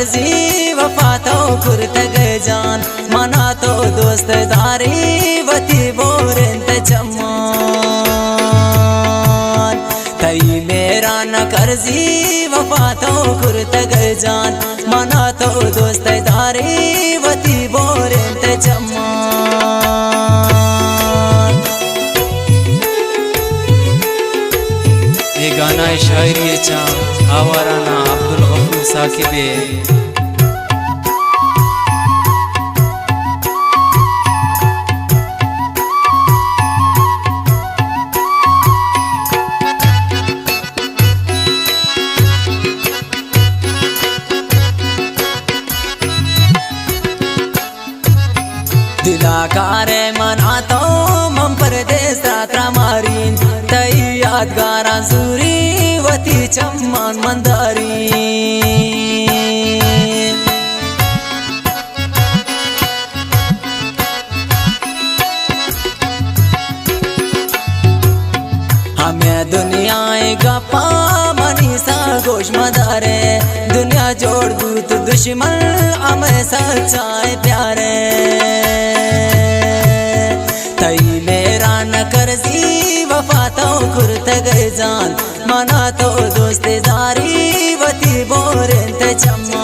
कर्जी वफा तो कुर्त गए जान मना तो दोस्त दारी वती बोरेंत चम्मान तई मेरा न कर्जी वफा तो कुर्त गए जान मना तो दोस्त दारी वती बोरेंत चम्मान। ये गाना शायरी चा आवाराना अब्दुल गफूर साकिबे दिलाकारे मना तो मम परदेस रात्रा मारीन तई यादगारा सूरी वती चम्मान मंदारी हमें दुनियाए गप्पा मनीषा गोश मदारे दुनिया जोड़ दूत दुश्मन हमें सच्चाए प्यारे तई मेरा न कर्जी वफा तो कुर्त गए जान मना तो दोस्त दारी वती बोरेंत चम्मान।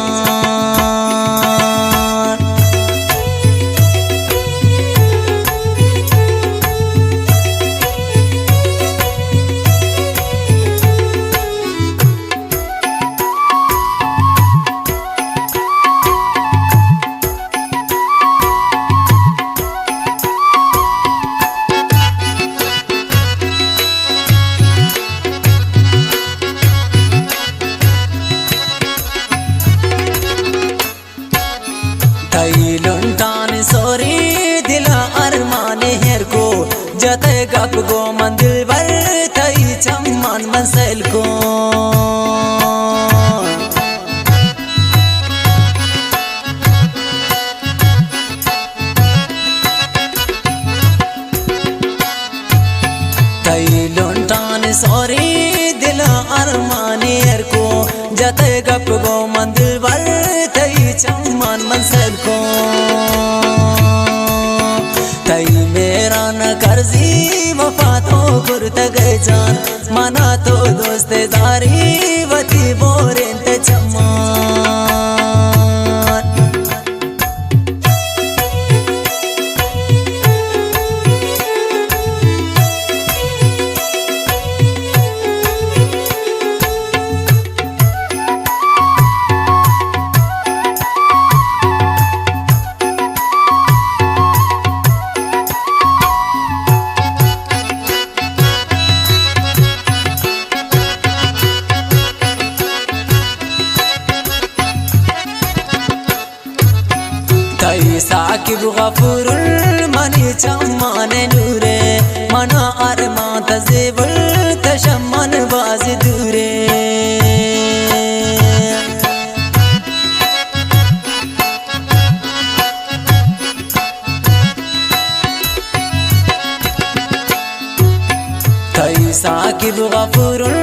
तई लुंटान सोरी दिला अरमान हेर को जते गप गो मंदिर बर तई चम्मान मंसल को तई लुंटान सोरी दिला अरमान हेर को जते गप गो मंदिर बर तई चम्मान मंसल को तई मेरा न कर्जी वफा तो कुर्त गए जान मना तो दोस्त दारी वती बोरेंत चम्मान। तई साकिब गफूरुल मनी चम्मान नूरे मना अरमा तजेबुल तशम्मन बाज दूरे तई साकिब गफूरुल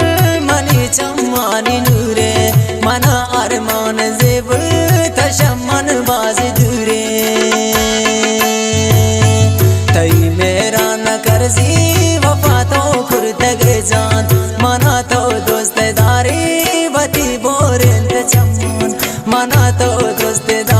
मनी चम्मान नूरे मना अरमान जेबुल तशम्मन बाज दूरे तई मेरा न कर्जी वफा तो कुर्त गए जान मना तो दोस्त दारी वती बोरेंत चम्मान मना तो दोस्त दारी